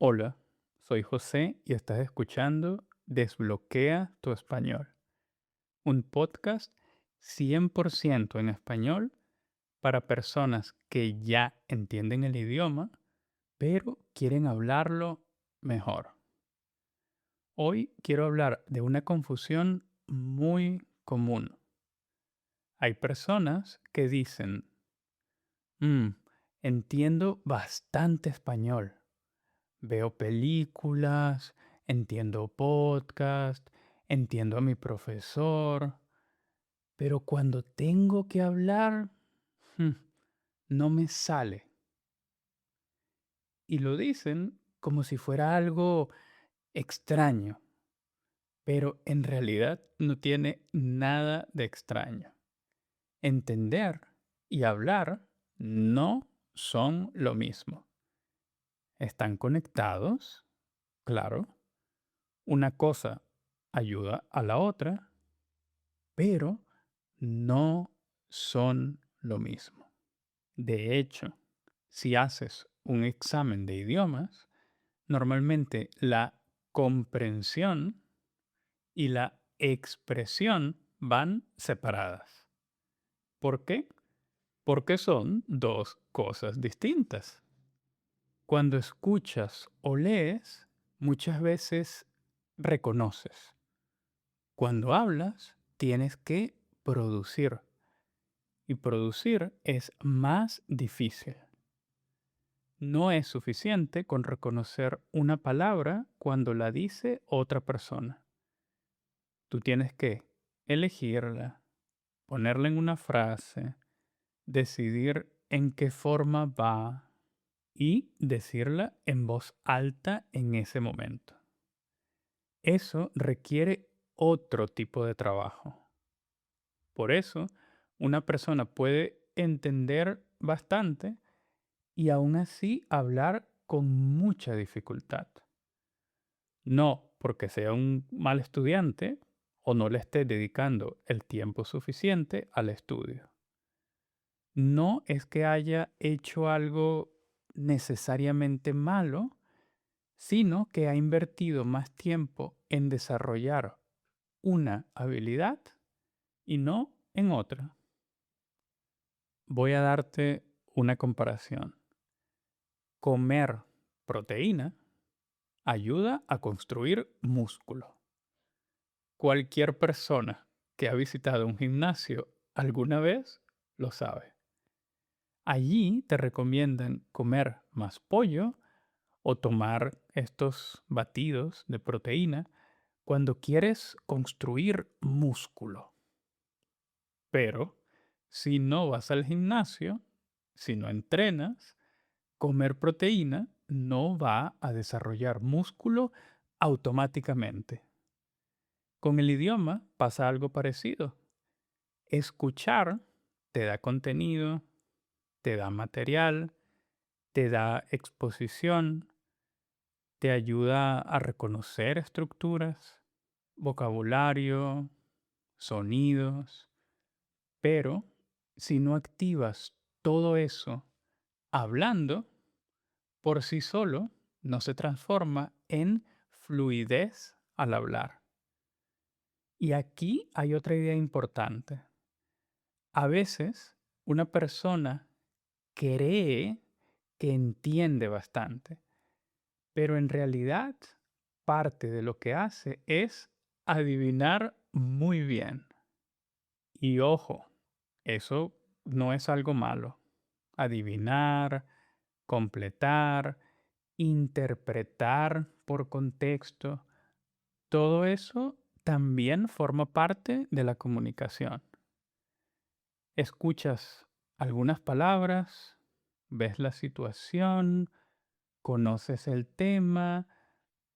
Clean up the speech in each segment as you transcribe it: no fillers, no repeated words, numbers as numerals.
Hola, soy José y estás escuchando Desbloquea tu español, un podcast 100% en español para personas que ya entienden el idioma, pero quieren hablarlo mejor. Hoy quiero hablar de una confusión muy común. Hay personas que dicen, "Mm, entiendo bastante español. Veo películas, entiendo podcast, entiendo a mi profesor, pero cuando tengo que hablar, mm, no me sale". Y lo dicen como si fuera algo extraño, pero en realidad no tiene nada de extraño. Entender y hablar no son lo mismo. ¿Están conectados? Claro. Una cosa ayuda a la otra, pero no son lo mismo. De hecho, si haces un examen de idiomas, normalmente la comprensión y la expresión van separadas. ¿Por qué? Porque son dos cosas distintas. Cuando escuchas o lees, muchas veces reconoces. Cuando hablas, tienes que producir y producir es más difícil. No es suficiente con reconocer una palabra cuando la dice otra persona. Tú tienes que elegirla, ponerla en una frase, decidir en qué forma va y decirla en voz alta en ese momento. Eso requiere otro tipo de trabajo. Por eso, una persona puede entender bastante y aún así hablar con mucha dificultad. No porque sea un mal estudiante o no le esté dedicando el tiempo suficiente al estudio. No es que haya hecho algo necesariamente malo, sino que ha invertido más tiempo en desarrollar una habilidad y no en otra. Voy a darte una comparación. Comer proteína ayuda a construir músculo. Cualquier persona que ha visitado un gimnasio alguna vez lo sabe. Allí te recomiendan comer más pollo o tomar estos batidos de proteína cuando quieres construir músculo. Pero si no vas al gimnasio, si no entrenas, comer proteína no va a desarrollar músculo automáticamente. Con el idioma pasa algo parecido. Escuchar te da contenido, te da material, te da exposición, te ayuda a reconocer estructuras, vocabulario, sonidos, pero si no activas todo eso hablando, por sí solo no se transforma en fluidez al hablar. Y aquí hay otra idea importante. A veces una persona cree que entiende bastante, pero en realidad parte de lo que hace es adivinar muy bien. Y ojo, eso no es algo malo. Adivinar, completar, interpretar por contexto, todo eso también forma parte de la comunicación. Escuchas algunas palabras, ves la situación, conoces el tema,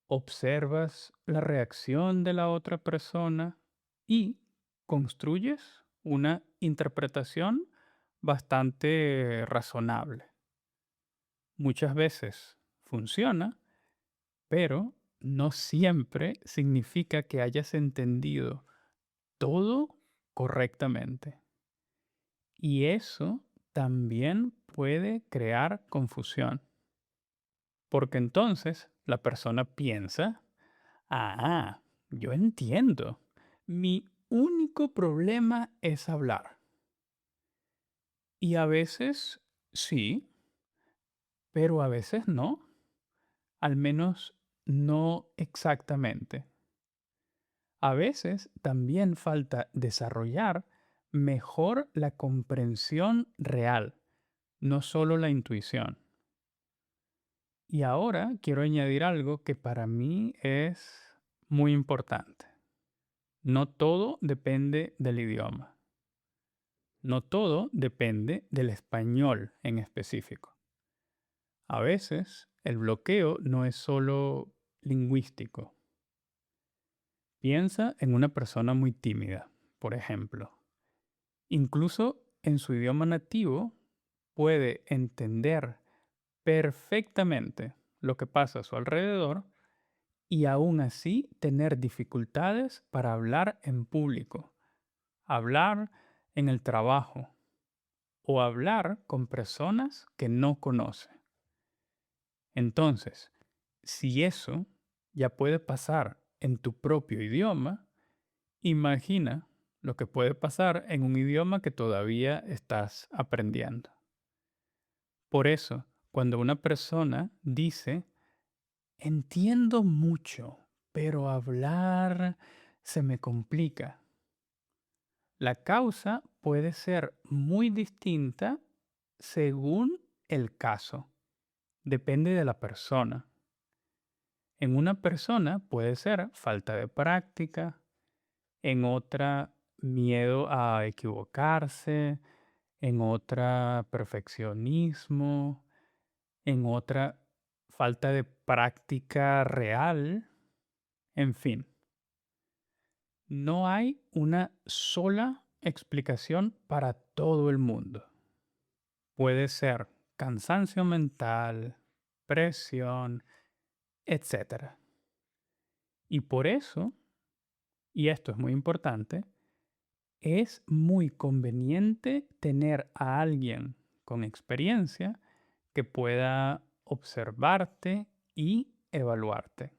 observas la reacción de la otra persona y construyes una interpretación bastante razonable. Muchas veces funciona, pero no siempre significa que hayas entendido todo correctamente. Y eso también puede crear confusión. porque entonces la persona piensa, ah, yo entiendo, mi único problema es hablar. Y a veces sí, pero a veces no, al menos no exactamente. A veces también falta desarrollar mejor la comprensión real, no solo la intuición. Y ahora quiero añadir algo que para mí es muy importante. No todo depende del idioma. No todo depende del español en específico. A veces el bloqueo no es solo lingüístico. Piensa en una persona muy tímida, por ejemplo. Incluso en su idioma nativo puede entender perfectamente lo que pasa a su alrededor y aún así tener dificultades para hablar en público, hablar en el trabajo o hablar con personas que no conoce. Entonces, si eso ya puede pasar en tu propio idioma, imagina lo que puede pasar en un idioma que todavía estás aprendiendo. Por eso, cuando una persona dice, entiendo mucho, pero hablar se me complica, la causa puede ser muy distinta según el caso. Depende de la persona. En una persona puede ser falta de práctica, en otra miedo a equivocarse, en otra perfeccionismo, en otra falta de práctica real, en fin. No hay una sola explicación para todo el mundo. Puede ser cansancio mental, presión, etcétera. Y por eso, y esto es muy importante, es muy conveniente tener a alguien con experiencia que pueda observarte y evaluarte.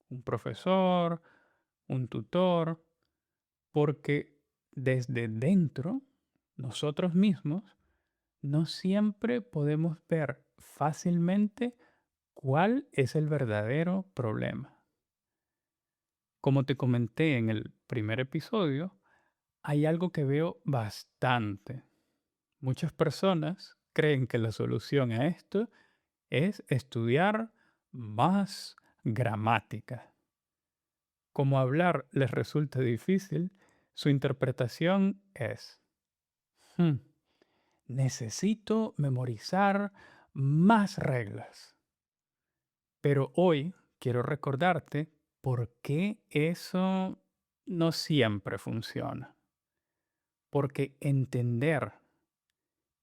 Un profesor, un tutor, porque desde dentro, nosotros mismos, no siempre podemos ver fácilmente cuál es el verdadero problema. Como te comenté en el primer episodio, hay algo que veo bastante. Muchas personas creen que la solución a esto es estudiar más gramática. Como hablar les resulta difícil, su interpretación es, "Hmm, necesito memorizar más reglas". Pero hoy quiero recordarte por qué eso no siempre funciona. Porque entender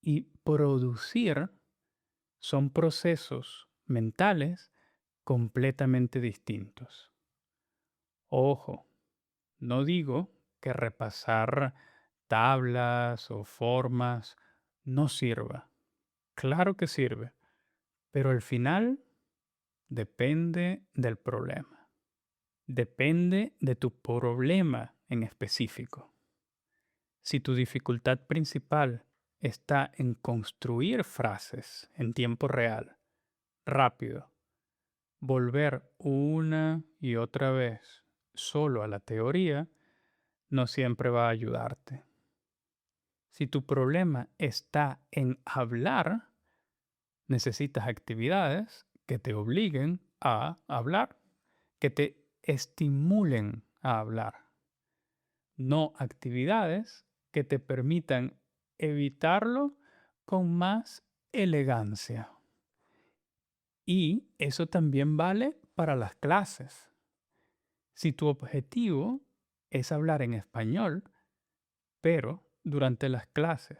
y producir son procesos mentales completamente distintos. Ojo, no digo que repasar tablas o formas no sirva. Claro que sirve, pero al final depende del problema. Depende de tu problema en específico. Si tu dificultad principal está en construir frases en tiempo real, rápido, volver una y otra vez solo a la teoría, no siempre va a ayudarte. Si tu problema está en hablar, necesitas actividades que te obliguen a hablar, que te estimulen a hablar, no actividades que te permitan evitarlo con más elegancia. Y eso también vale para las clases. Si tu objetivo es hablar en español, pero durante las clases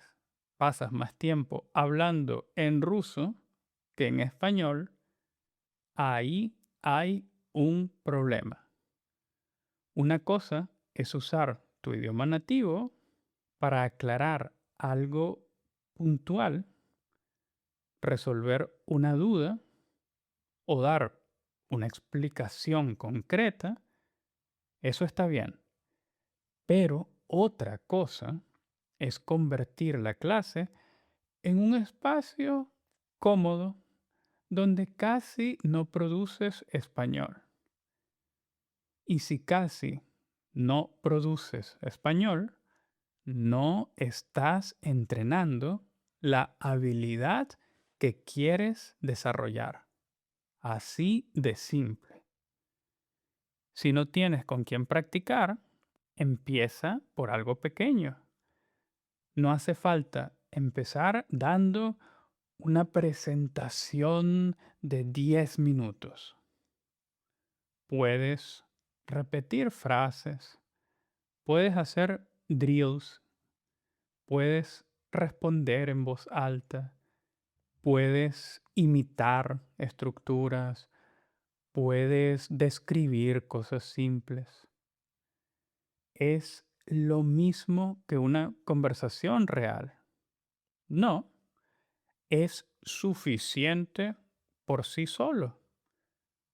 pasas más tiempo hablando en ruso que en español, ahí hay un problema. Una cosa es usar tu idioma nativo para aclarar algo puntual, resolver una duda o dar una explicación concreta, eso está bien. Pero otra cosa es convertir la clase en un espacio cómodo donde casi no produces español. Y si casi no produces español, no estás entrenando la habilidad que quieres desarrollar. Así de simple. Si no tienes con quién practicar, empieza por algo pequeño. No hace falta empezar dando una presentación de 10 minutos. Puedes repetir frases, puedes hacer drills, puedes responder en voz alta, puedes imitar estructuras, puedes describir cosas simples. Es lo mismo que una conversación real. No, es suficiente por sí solo.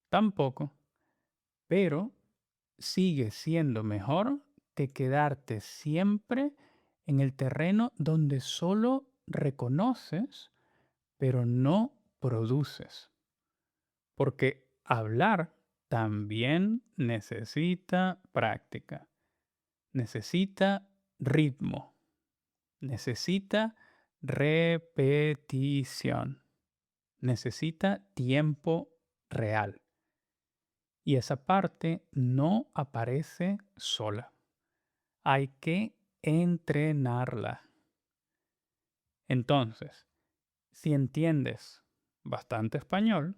Tampoco. Pero sigue siendo mejor que quedarte siempre en el terreno donde solo reconoces, pero no produces. Porque hablar también necesita práctica, necesita ritmo, necesita repetición, necesita tiempo real. Y esa parte no aparece sola. Hay que entrenarla. Entonces, si entiendes bastante español,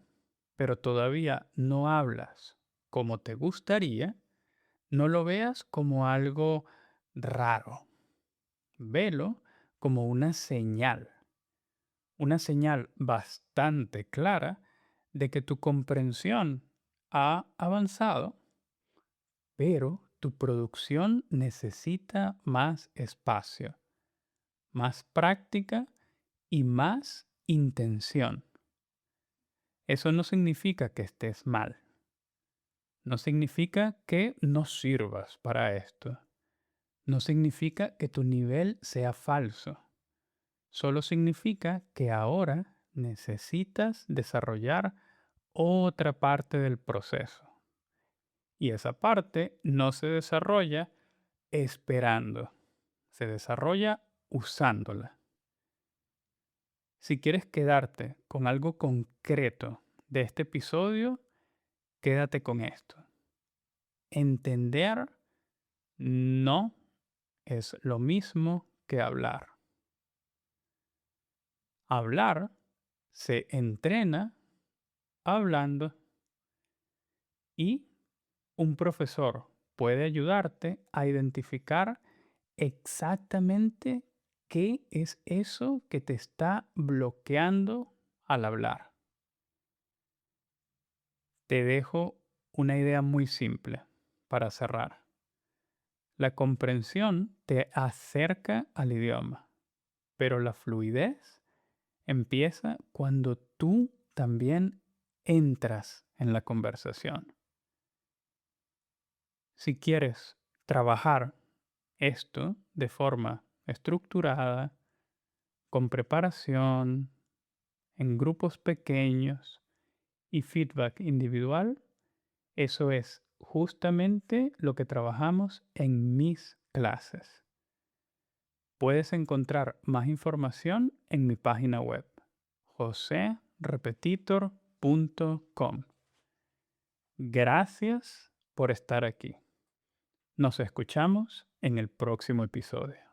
pero todavía no hablas como te gustaría, no lo veas como algo raro. Velo como una señal bastante clara de que tu comprensión ha avanzado, pero tu producción necesita más espacio, más práctica y más intención. Eso no significa que estés mal. No significa que no sirvas para esto. No significa que tu nivel sea falso. Solo significa que ahora necesitas desarrollar otra parte del proceso. Y esa parte no se desarrolla esperando, se desarrolla usándola. Si quieres quedarte con algo concreto de este episodio, quédate con esto. Entender no es lo mismo que hablar. Hablar se entrena hablando y un profesor puede ayudarte a identificar exactamente qué es eso que te está bloqueando al hablar. Te dejo una idea muy simple para cerrar. La comprensión te acerca al idioma, pero la fluidez empieza cuando tú también entras en la conversación. Si quieres trabajar esto de forma estructurada, con preparación, en grupos pequeños y feedback individual, eso es justamente lo que trabajamos en mis clases. Puedes encontrar más información en mi página web, joserepetitor.com. Gracias por estar aquí. Nos escuchamos en el próximo episodio.